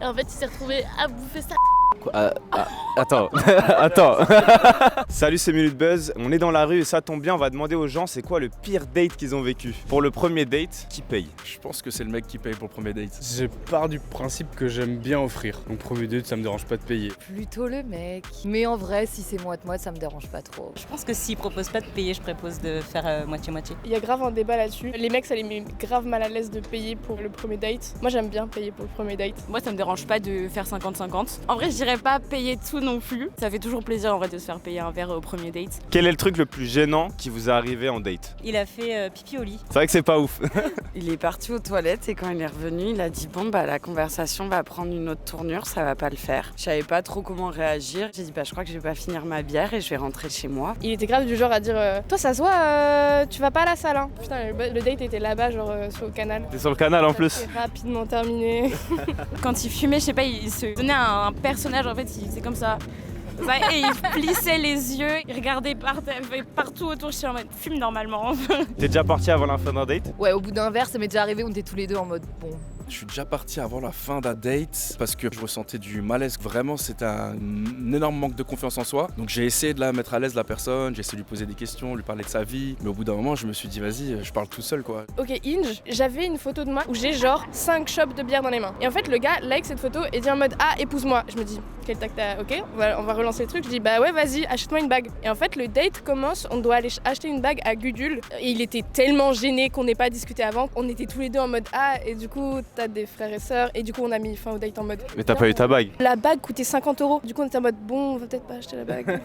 Et en fait, il s'est retrouvé à bouffer ça. Attends. Salut, c'est Minute Buzz. On est dans la rue et ça tombe bien, on va demander aux gens c'est quoi le pire date qu'ils ont vécu. Pour le premier date, qui paye? Je pense que c'est le mec qui paye pour le premier date. Je pars du principe que j'aime bien offrir. Donc premier date, ça me dérange pas de payer. Plutôt le mec. Mais en vrai, si c'est moite-moite, ça me dérange pas trop. Je pense que s'il propose pas de payer, je propose de faire moitié-moitié. Il y a grave un débat là-dessus. Les mecs, ça les met grave mal à l'aise de payer pour le premier date. Moi, j'aime bien payer pour le premier date. Moi, ça me dérange pas de faire 50-50. En vrai, je dirais pas payer tout non plus. Ça fait toujours plaisir en vrai de se faire payer un verre au premier date. Quel est le truc le plus gênant qui vous est arrivé en date? Il a fait pipi au lit. C'est vrai que c'est pas ouf. Il est parti aux toilettes et quand il est revenu, il a dit bon la conversation va prendre une autre tournure, ça va pas le faire. Je savais pas trop comment réagir. J'ai dit je crois que je vais pas finir ma bière et je vais rentrer chez moi. Il était grave du genre à dire toi ça se voit, tu vas pas à la salle hein. Putain, le date était là-bas genre sur le canal. T'es sur le canal en plus. C'est rapidement terminé. Quand il fumait, je sais pas, il se donnait un personnage en fait, il faisait comme ça. Et il plissait les yeux, il regardait partout autour, je suis en mode fume normalement. T'es déjà parti avant la fin d'un date? Ouais, au bout d'un verre, ça m'est déjà arrivé, on était tous les deux en mode bon. Je suis déjà parti avant la fin d'un date parce que je ressentais du malaise. Vraiment, c'était un énorme manque de confiance en soi. Donc j'ai essayé de la mettre à l'aise la personne, j'ai essayé de lui poser des questions, lui parler de sa vie. Mais au bout d'un moment, je me suis dit vas-y, je parle tout seul quoi. Ok, Inge, j'avais une photo de moi où j'ai genre 5 chopes de bière dans les mains. Et en fait, le gars like cette photo et dit en mode ah, épouse-moi. Je me dis quel tact t'as, ok, on va relancer le truc. Je dis bah ouais, vas-y, achète-moi une bague. Et en fait, le date commence, on doit aller acheter une bague à Gudule. Et il était tellement gêné qu'on n'ait pas discuté avant. On était tous les deux en mode ah, et du coup, t'as des frères et sœurs. Et du coup, on a mis fin au date en mode. Mais t'as pas eu ta bague? La bague coûtait 50 €. Du coup, on était en mode bon, on va peut-être pas acheter la bague.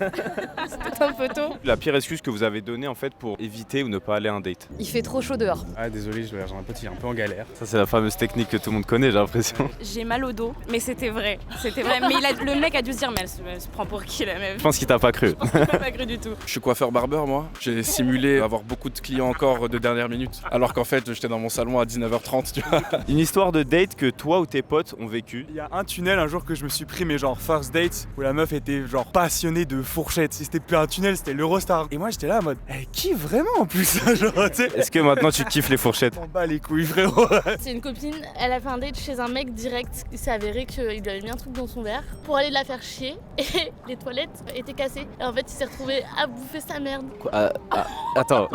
C'était un peu tôt. La pire excuse que vous avez donnée en fait pour éviter ou ne pas aller à un date? Il fait trop chaud dehors. Ah désolé, j'ai un pote, il est un peu en galère. Ça c'est la fameuse technique que tout le monde connaît, j'ai l'impression. J'ai mal au dos, mais c'était vrai. Mais le mec a dû se dire mais elle se prend pour qui la meuf? Je pense qu'il t'a pas cru. Je pense qu'il m'a pas cru du tout. Je suis coiffeur-barbeur moi. J'ai simulé avoir beaucoup de clients encore de dernière minute. Alors qu'en fait, j'étais dans mon salon à 19h30, tu vois. Une histoire de date que toi ou tes potes ont vécu? Il y a un tunnel un jour que je me suis pris, mais genre first date, où la meuf était genre passionnée de fourchettes. C'était plus un tunnel, c'était l'Eurostar. Et moi j'étais là en mode, elle kiffe vraiment en plus, genre tu sais. Est-ce que maintenant tu kiffes les fourchettes? On bat les couilles frérot. C'est une copine, elle a fait un date chez un mec direct. Il s'est avéré qu'il lui avait mis un truc dans son verre pour aller la faire chier et les toilettes étaient cassées. Et en fait, il s'est retrouvé à bouffer sa merde. Attends.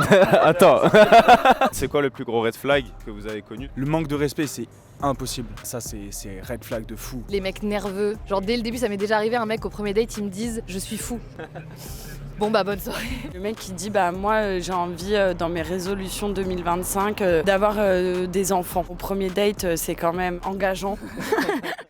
C'est quoi le plus gros red flag que vous avez connu? Le manque de respect, c'est impossible. Ça, c'est red flag de fou. Les mecs nerveux. Genre dès le début, ça m'est déjà arrivé, un mec au premier date, ils me disent je suis fou. Bon bah bonne soirée. Le mec qui dit moi j'ai envie dans mes résolutions 2025 d'avoir des enfants. Au premier date, c'est quand même engageant.